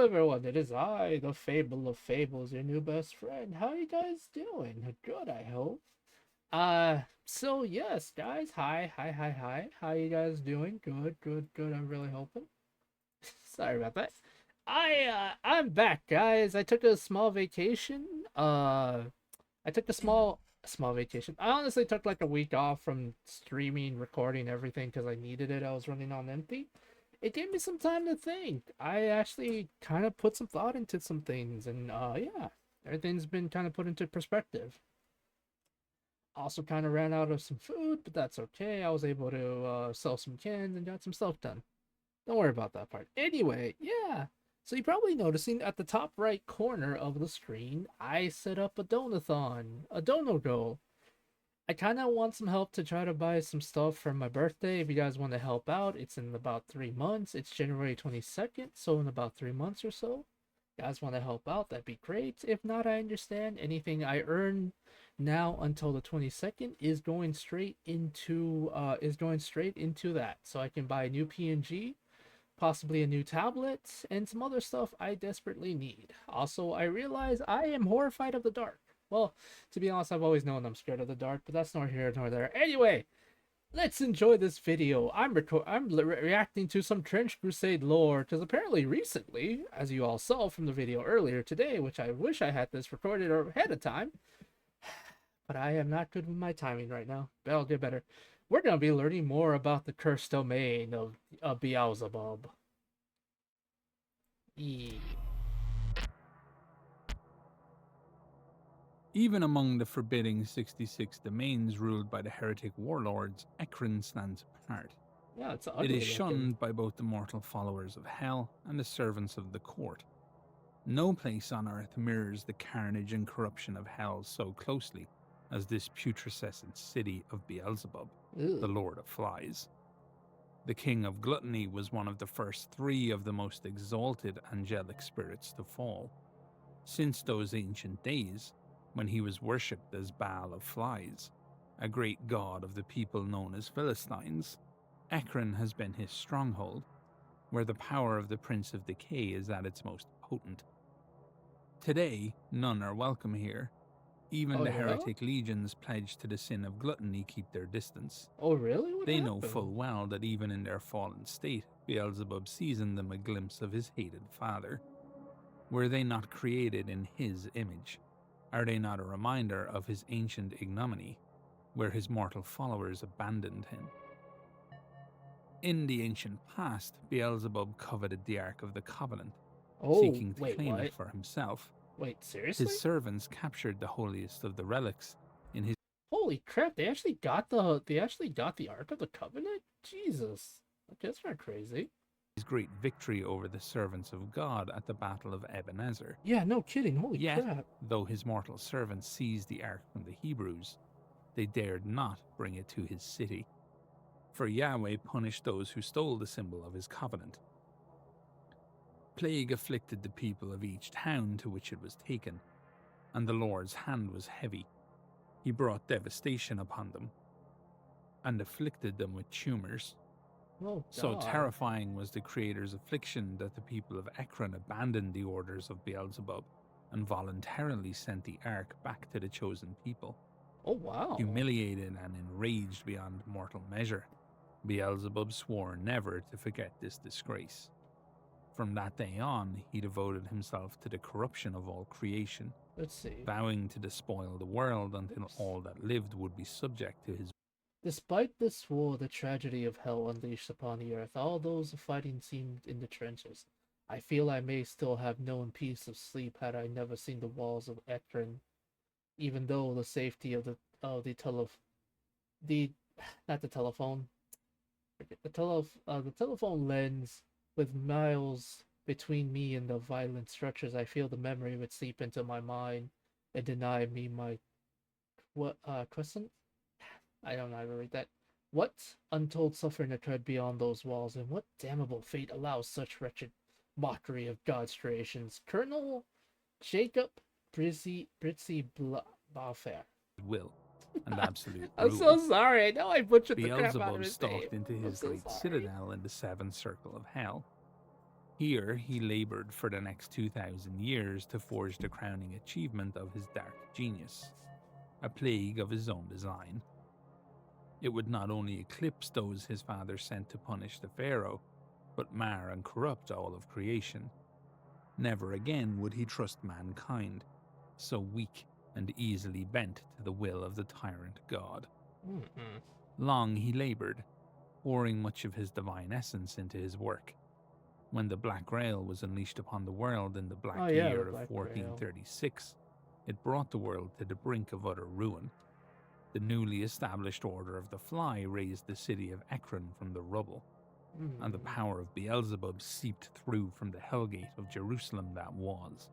everyone, it is I, the Fable of Fables, your new best friend. How you guys doing? Good, I hope. So yes, guys, hi. How you guys doing? Good. I'm really hoping. Sorry about that. I'm back, guys. I took a small vacation. I took a small vacation. I honestly took like a week off from streaming, recording everything because I needed it. I was running on empty. It gave me some time to think. I actually kind of put some thought into some things, and yeah, everything's been kind of put into perspective. Also, kind of ran out of some food, but that's okay. I was able to sell some cans and got some stuff done. Don't worry about that part. Anyway, yeah. So you're probably noticing at the top right corner of the screen, I set up a donathon, a dono goal. I kind of want some help to try to buy some stuff for my birthday. If you guys want to help out, it's in about 3 months. It's January 22nd, so in about 3 months or so. You guys want to help out, that'd be great. If not, I understand. Anything I earn now until the 22nd is going straight into that. So I can buy a new PNG, possibly a new tablet, and some other stuff I desperately need. Also, I realize I am horrified of the dark. Well, to be honest, I've always known I'm scared of the dark, but that's nor here nor there. Anyway, let's enjoy this video. I'm reacting to some Trench Crusade lore, because apparently recently, as you all saw from the video earlier today, which I wish I had this recorded or ahead of time, but I am not good with my timing right now, but I'll get better. We're going to be learning more about the cursed domain of Beelzebub. Yeah. Even among the forbidding 66 domains ruled by the heretic warlords, Ekron stands apart. Yeah, it's It ugly is shunned by both the mortal followers of Hell and the servants of the court. No place on earth mirrors the carnage and corruption of Hell so closely as this putrescent city of Beelzebub, the Lord of Flies. The King of Gluttony was one of the first 3 of the most exalted angelic spirits to fall. Since those ancient days, when he was worshipped as Baal of Flies, a great god of the people known as Philistines, Ekron has been his stronghold, where the power of the Prince of Decay is at its most potent. Today, none are welcome here. Even the heretic legions pledged to the sin of gluttony keep their distance. Oh, really? They know full well that even in their fallen state, Beelzebub sees in them a glimpse of his hated father. Were they not created in his image? Are they not a reminder of his ancient ignominy, where his mortal followers abandoned him? In the ancient past, Beelzebub coveted the Ark of the Covenant, seeking to claim it for himself. Wait, seriously? His servants captured the holiest of the relics in his... Holy crap, they actually got the Ark of the Covenant? Jesus. Okay, that's not crazy. His great victory over the servants of God at the Battle of Ebenezer. Yeah, no kidding, holy crap. Though his mortal servants seized the Ark from the Hebrews, they dared not bring it to his city. For Yahweh punished those who stole the symbol of his covenant. Plague afflicted the people of each town to which it was taken, and the Lord's hand was heavy. He brought devastation upon them, and afflicted them with tumors. So terrifying was the Creator's affliction that the people of Ekron abandoned the orders of Beelzebub and voluntarily sent the Ark back to the chosen people. Oh, wow. Humiliated and enraged beyond mortal measure, Beelzebub swore never to forget this disgrace. From that day on, he devoted himself to the corruption of all creation, vowing to despoil the world until all that lived would be subject to his... Despite this war, the tragedy of hell unleashed upon the earth, all those fighting seemed in the trenches. I feel I may still have known peace of sleep had I never seen the walls of Ekron, even though the safety of the telephone lens with miles between me and the violent structures. I feel the memory would seep into my mind and deny me my crescent. I don't know how to read that. What untold suffering occurred beyond those walls, and what damnable fate allows such wretched mockery of God's creations? Colonel Jacob Britzy Baffair. Will and absolute I'm so sorry. I know I butchered the crap out of Beelzebub his stalked name. into his great citadel in the 7th circle of hell. Here, he labored for the next 2,000 years to forge the crowning achievement of his dark genius, a plague of his own design. It would not only eclipse those his father sent to punish the pharaoh, but mar and corrupt all of creation. Never again would he trust mankind, so weak and easily bent to the will of the tyrant god. Long he labored, pouring much of his divine essence into his work. When the Black Grail was unleashed upon the world in the Black Year of 1436, it brought the world to the brink of utter ruin. The newly established Order of the Fly raised the city of Ekron from the rubble, and the power of Beelzebub seeped through from the hellgate of Jerusalem that was.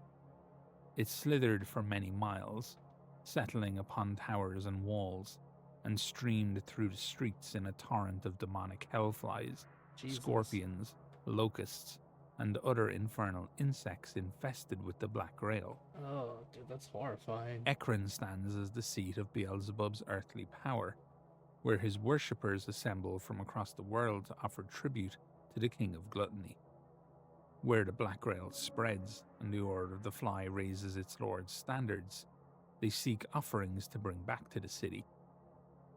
It slithered for many miles, settling upon towers and walls, and streamed through the streets in a torrent of demonic hellflies, scorpions, locusts, and other infernal insects infested with the Black Grail. Oh, dude, that's horrifying. Ekron stands as the seat of Beelzebub's earthly power, where his worshippers assemble from across the world to offer tribute to the King of Gluttony. Where the Black Grail spreads and the Order of the Fly raises its lord's standards, they seek offerings to bring back to the city.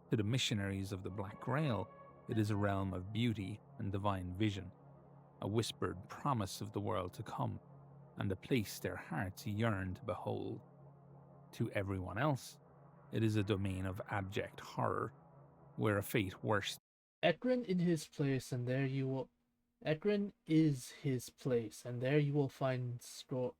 To the missionaries of the Black Grail, it is a realm of beauty and divine vision, a whispered promise of the world to come, and a place their hearts yearn to behold. To everyone else, it is a domain of abject horror, where a fate worse. Ekron in his place, and there you will. Ekron is his place, and there you will find stores.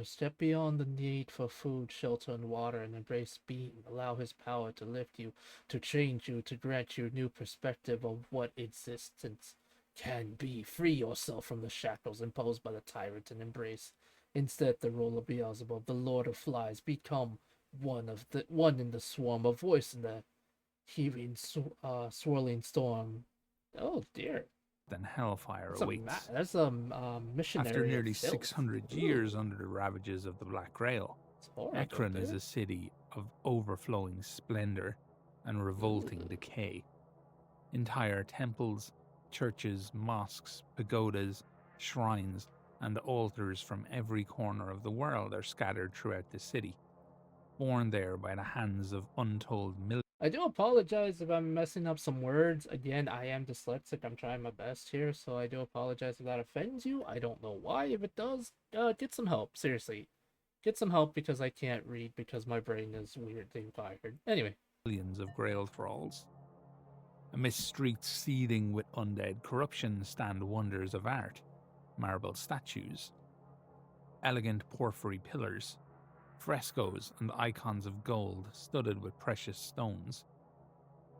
Step beyond the need for food, shelter, and water, and embrace being. Allow his power to lift you, to change you, to grant you new perspective of what existence can be. Free yourself from the shackles imposed by the tyrant and embrace instead the role of Beelzebub, the Lord of Flies. Become one in the swarm, a voice in the heaving, swirling storm. Oh dear. Then hellfire That's awaits. That's a missionary. After nearly 600 years under the ravages of the Black Grail, Ekron is a city of overflowing splendor and revolting decay. Entire temples, churches, mosques, pagodas, shrines, and altars from every corner of the world are scattered throughout the city, born there by the hands of untold millions. I do apologize if I'm messing up some words. Again, I am dyslexic. I'm trying my best here, so I do apologize if that offends you. I don't know why. If it does, get some help. Seriously. Get some help because I can't read because my brain is weirdly wired. Anyway. Millions of Grail thralls. Amidst streets seething with undead corruption stand wonders of art, marble statues, elegant porphyry pillars, frescoes and icons of gold studded with precious stones.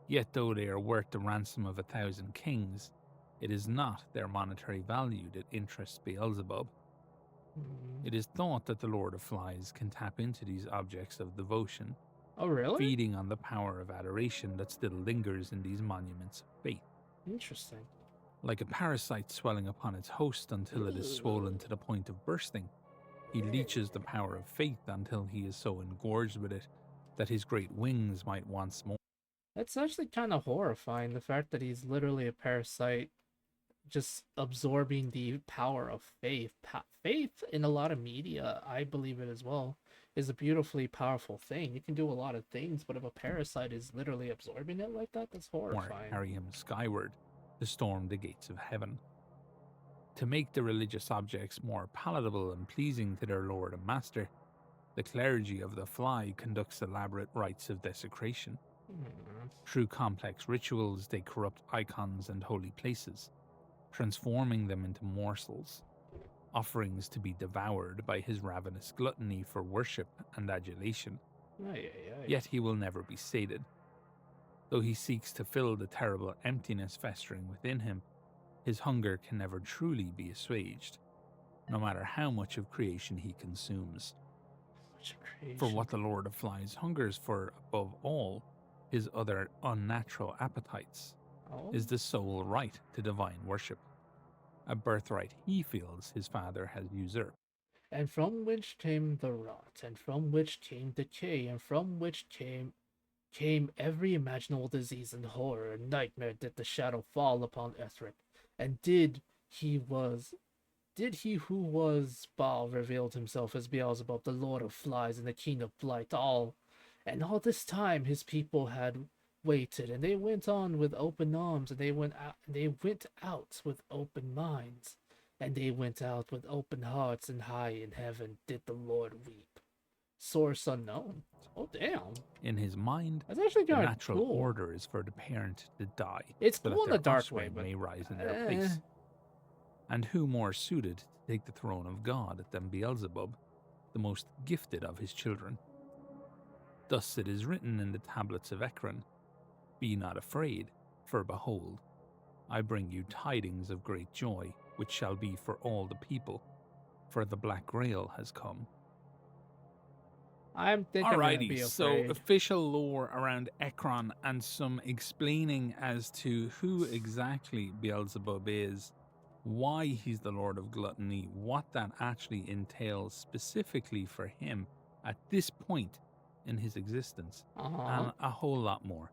Yet though they are worth the ransom of 1,000 kings, it is not their monetary value that interests Beelzebub. It is thought that the Lord of Flies can tap into these objects of devotion, oh really? Feeding on the power of adoration that still lingers in these monuments of faith. Interesting. Like a parasite swelling upon its host until it is swollen to the point of bursting, he leeches the power of faith until he is so engorged with it that his great wings might once more. That's actually kind of horrifying, the fact that he's literally a parasite just absorbing the power of faith. Faith in a lot of media, I believe it as well, is a beautifully powerful thing. You can do a lot of things, but if a parasite is literally absorbing it like that, that's horrifying. Carry him skyward to storm the gates of heaven. To make the religious objects more palatable and pleasing to their lord and master, the clergy of the Fly conducts elaborate rites of desecration. Through complex rituals, they corrupt icons and holy places, transforming them into morsels, offerings to be devoured by his ravenous gluttony for worship and adulation. Yet he will never be sated. Though he seeks to fill the terrible emptiness festering within him, his hunger can never truly be assuaged, no matter how much of creation he consumes. For what the Lord of Flies hungers for above all, his other unnatural appetites, is the sole right to divine worship, a birthright he feels his father has usurped. And from which came the rot, and from which came decay, and from which came every imaginable disease and horror and nightmare did the shadow fall upon Ethric. And he was did he who was Baal revealed himself as Beelzebub, the Lord of Flies and the King of Blight, and all this time his people had waited, and they went on with open arms, and they went out with open minds, and they went out with open hearts, and high in heaven did the Lord weep. Source unknown. Oh damn. In his mind, That's actually the kind of natural cool. order is for the parent to die, It's so cool that in a their dark way, offspring but may rise in their place. And who more suited to take the throne of God than Beelzebub, the most gifted of his children? Thus it is written in the tablets of Ekron, "Be not afraid, for behold, I bring you tidings of great joy, which shall be for all the people, for the Black Grail has come." I'm thinking I'm gonna be Alrighty, so afraid. official lore around Ekron and some explaining as to who exactly Beelzebub is, why he's the Lord of Gluttony, what that actually entails specifically for him at this point in his existence, and a whole lot more.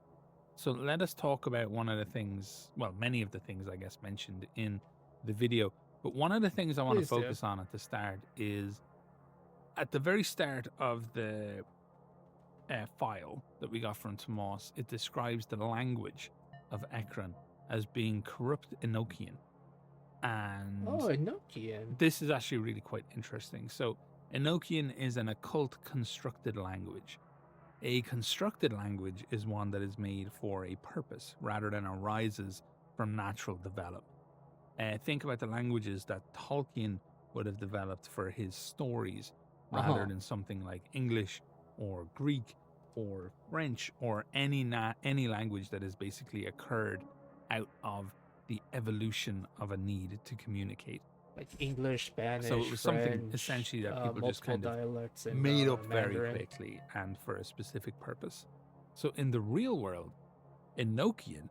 So let us talk about one of the things, well, many of the things I guess mentioned in the video, but one of the things I want to Please do. focus on at the start is at the very start of the file that we got from Tomas, it describes the language of Ekron as being corrupt Enochian. And Enochian. this is actually really quite interesting. So Enochian is an occult constructed language. A constructed language is one that is made for a purpose rather than arises from natural development. Think about the languages that Tolkien would have developed for his stories rather than something like English or Greek or French or any language that has basically occurred out of the evolution of a need to communicate. Like English, Spanish, So it was French, something essentially that people just kind of dialects made up very Mandarin. quickly and for a specific purpose. So in the real world, Enochian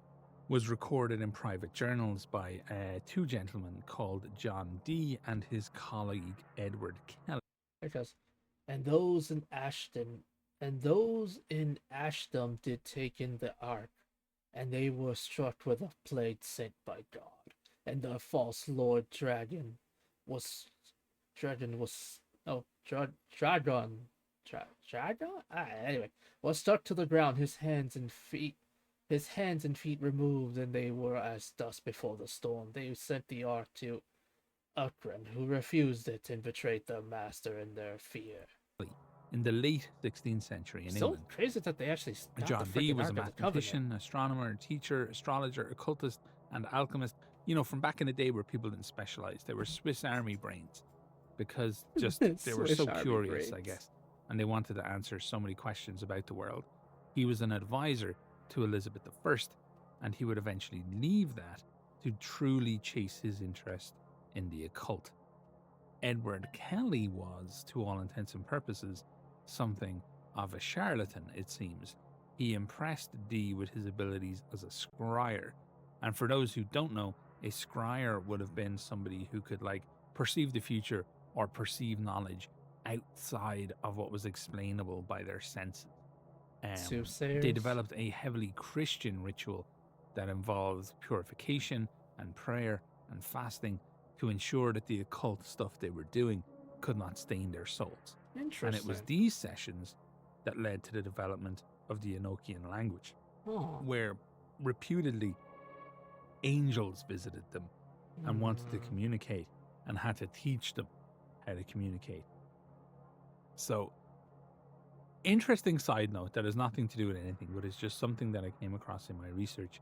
was recorded in private journals by two gentlemen called John Dee and his colleague Edward Kelly. Because, and those in Ashton did take in the ark, and they were struck with a plague sent by God, and the false Lord Dragon was anyway, was stuck to the ground, his hands and feet removed, and they were as dust before the storm. They sent the ark to Ekron, who refused it and betrayed their master in their fear. In the late 16th century in England, crazy that they actually John Dee was a mathematician, astronomer, teacher, astrologer, occultist, and alchemist. You know, from back in the day where people didn't specialize, they were Swiss Army brains because just they were so curious, I guess, and they wanted to answer so many questions about the world. He was an advisor to Elizabeth I, and he would eventually leave that to truly chase his interest in the occult. Edward Kelly was, to all intents and purposes, something of a charlatan, it seems. He impressed Dee with his abilities as a scryer. And for those who don't know, a scryer would have been somebody who could, like, perceive the future or perceive knowledge outside of what was explainable by their senses. They developed a heavily Christian ritual that involves purification and prayer and fasting to ensure that the occult stuff they were doing could not stain their souls. And it was these sessions that led to the development of the Enochian language, where reputedly angels visited them and wanted to communicate and had to teach them how to communicate. So, interesting side note that has nothing to do with anything, but it's just something that I came across in my research.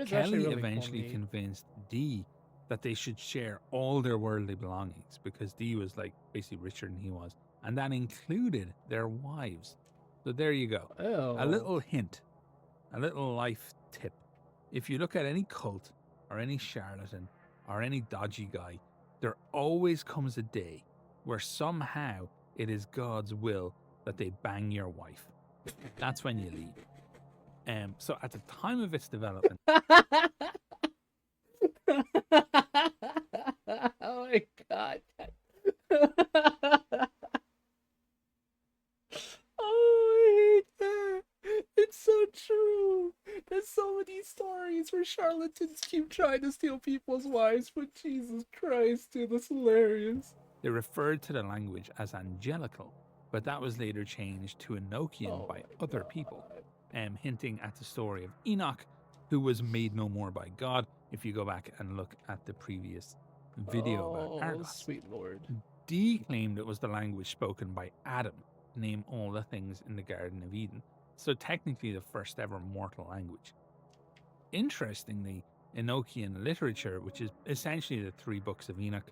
Kelly really eventually convinced Dee that they should share all their worldly belongings because Dee was like basically richer than he was, and that included their wives. So there you go. A little hint, a little life tip. If you look at any cult or any charlatan or any dodgy guy, there always comes a day where somehow it is God's will that they bang your wife. That's when you leave. So at the time of its development, oh my god. Oh, I hate that. It's so true. There's so many stories where charlatans keep trying to steal people's wives, but Jesus Christ, dude, that's hilarious. They referred to the language as angelical, but that was later changed to Enochian Oh by my other people, god. hinting at the story of Enoch, who was made no more by God, if you go back and look at the previous video about Oh, Argos. sweet lord. Dee claimed it was the language spoken by Adam, name all the things in the Garden of Eden, so technically the first ever mortal language. Interestingly, Enochian literature, which is essentially the 3 books of Enoch,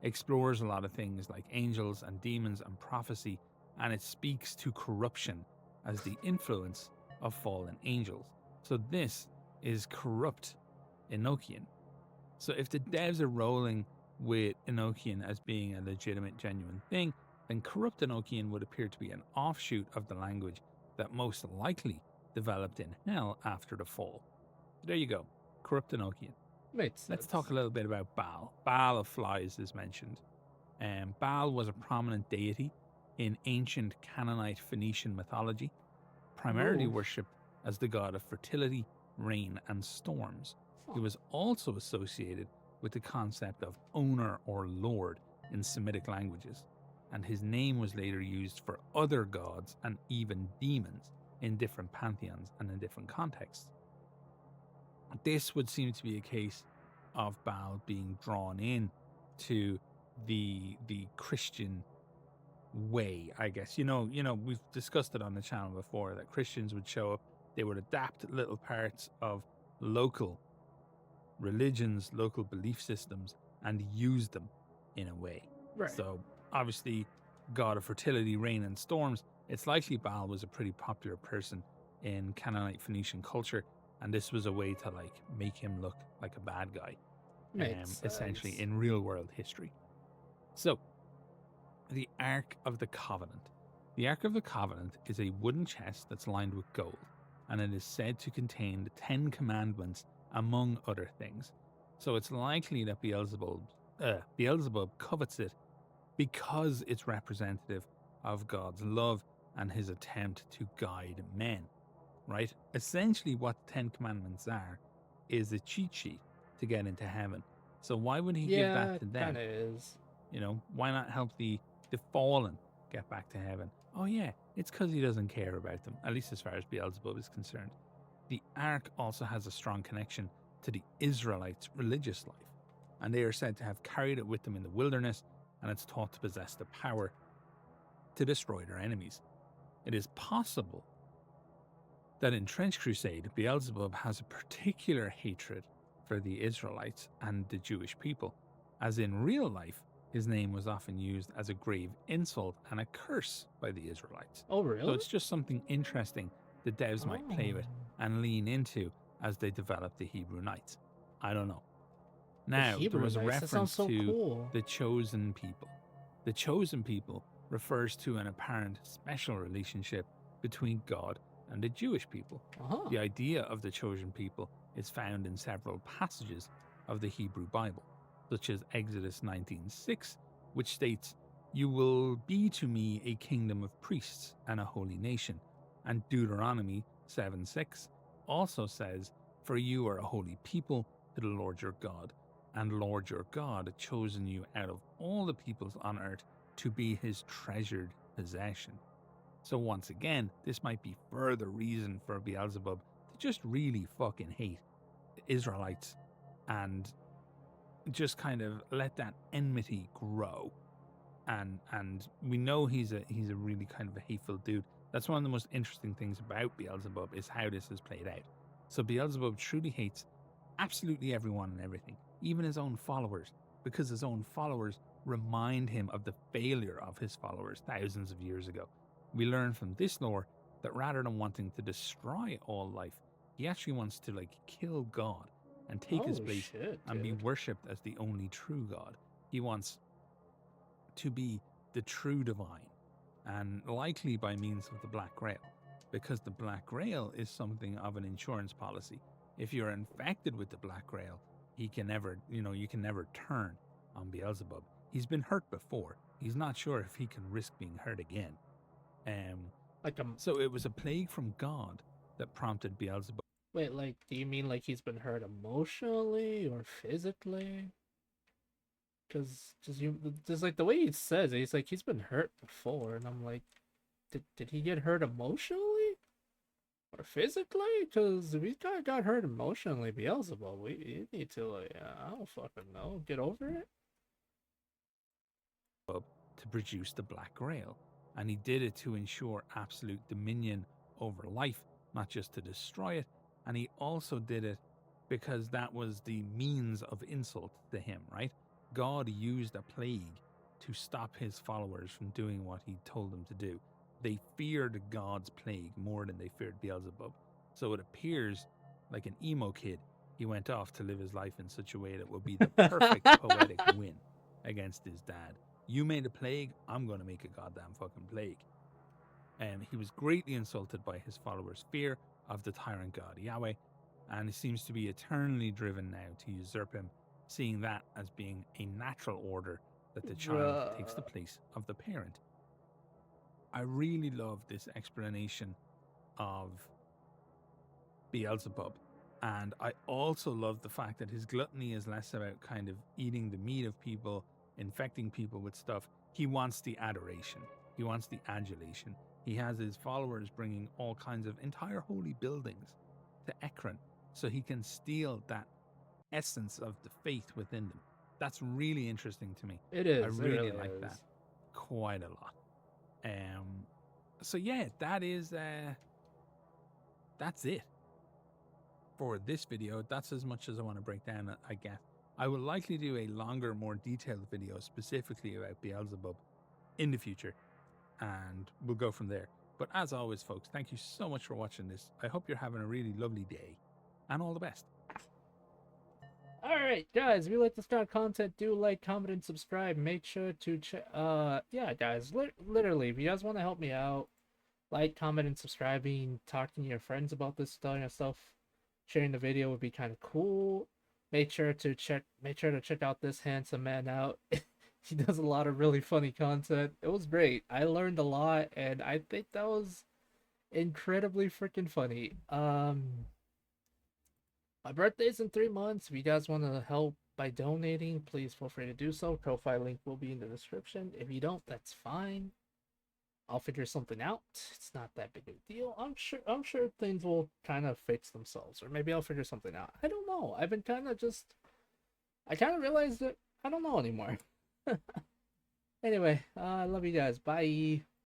explores a lot of things like angels and demons and prophecy, and it speaks to corruption as the influence of fallen angels. So this is corrupt Enochian. So if the devs are rolling with Enochian as being a legitimate, genuine thing, then corrupt Enochian would appear to be an offshoot of the language that most likely developed in hell after the fall. There you go, corrupt Enochian. Makes sense. Let's talk a little bit about Baal. Baal of Flies is mentioned. Baal was a prominent deity in ancient Canaanite Phoenician mythology, primarily Ooh. worshipped as the god of fertility, rain, and storms. He was also associated with the concept of owner or lord in Semitic languages, and his name was later used for other gods and even demons in different pantheons and in different contexts. This would seem to be a case of Baal being drawn in to the Christian way, I guess. You know, we've discussed it on the channel before that Christians would show up, they would adapt little parts of local religions, local belief systems, and use them in a way. Right. So obviously, god of fertility, rain, and storms, it's likely Baal was a pretty popular person in Canaanite Phoenician culture, and this was a way to like make him look like a bad guy, essentially in real world history. So, the Ark of the Covenant. The Ark of the Covenant is a wooden chest that's lined with gold, and it is said to contain the 10 Commandments, among other things. So it's likely that Beelzebub covets it because it's representative of God's love and his attempt to guide men, right? Essentially what the 10 Commandments are is a cheat sheet to get into heaven. So why would he give that to them? Kinda is. You know, why not help the fallen get back to heaven? Oh yeah, it's because he doesn't care about them, at least as far as Beelzebub is concerned. The Ark also has a strong connection to the Israelites' religious life, and they are said to have carried it with them in the wilderness, and it's thought to possess the power to destroy their enemies. It is possible that in Trench Crusade, Beelzebub has a particular hatred for the Israelites and the Jewish people, as in real life, his name was often used as a grave insult and a curse by the Israelites. Oh, really? So it's just something interesting the devs might play with and lean into as they develop the Hebrew Knights. I don't know. Now, there was a reference to the chosen people. The chosen people refers to an apparent special relationship between God and the Jewish people. The idea of the chosen people is found in several passages of the Hebrew Bible, such as Exodus 19:6, which states, "You will be to me a kingdom of priests and a holy nation." And Deuteronomy 7:6 also says, "For you are a holy people to the Lord your God, and Lord your God had chosen you out of all the peoples on earth to be his treasured possession." So once again, this might be further reason for Beelzebub to just really fucking hate the Israelites and just kind of let that enmity grow. And we know he's a really kind of a hateful dude. That's one of the most interesting things about Beelzebub is how this is played out. So Beelzebub truly hates absolutely everyone and everything, even his own followers, because his own followers remind him of the failure of his followers thousands of years ago. We learn from this lore that rather than wanting to destroy all life, he actually wants to like kill God and take his place and be worshipped as the only true God. He wants to be the true divine, and likely by means of the Black Grail, because the Black Grail is something of an insurance policy. If you're infected with the Black Grail, you can never turn on Beelzebub. He's been hurt before. He's not sure if he can risk being hurt again. So it was a plague from God that prompted Beelzebub. Wait, like, do you mean like he's been hurt emotionally or physically? Because just like the way he says it, he's like he's been hurt before, and I'm like, did he get hurt emotionally or physically? Because if he got hurt emotionally, Beelzebub, we need to like, I don't fucking know, get over it. To produce the Black Grail, and he did it to ensure absolute dominion over life, not just to destroy it. And he also did it because that was the means of insult to him, right? God used a plague to stop his followers from doing what he told them to do. They feared God's plague more than they feared Beelzebub. So it appears like an emo kid, he went off to live his life in such a way that would be the perfect poetic win against his dad. You made a plague, I'm going to make a goddamn fucking plague. He was greatly insulted by his followers' fear of the tyrant god Yahweh, and he seems to be eternally driven now to usurp him, seeing that as being a natural order that the child takes the place of the parent. I really love this explanation of Beelzebub. And I also love the fact that his gluttony is less about kind of eating the meat of people, infecting people with stuff. He wants the adoration. He wants the adulation. He has his followers bringing all kinds of entire holy buildings to Ekron so he can steal that essence of the faith within them. That's really interesting to me. It is. I really like is. that quite a lot. So yeah, that's it for this video. That's as much as I want to break down, I guess. I will likely do a longer, more detailed video specifically about Beelzebub in the future, and we'll go from there. But as always, folks, thank you so much for watching this. I hope you're having a really lovely day, and all the best. Alright, guys, if you like this kind of content, do like, comment, and subscribe. Make sure to check, yeah, guys, literally, if you guys want to help me out, like, comment, and subscribing, talking to your friends about this stuff, sharing the video would be kind of cool. Make sure to check out this handsome man out. He does a lot of really funny content. It was great. I learned a lot, and I think that was incredibly freaking funny. My birthday's in 3 months. If you guys want to help by donating, please feel free to do so. Ko-fi link will be in the description. If you don't, that's fine. I'll figure something out. It's not that big a deal. I'm sure things will kind of fix themselves, or maybe I'll figure something out. I don't know. I kind of realized that I don't know anymore. Anyway, I love you guys. Bye.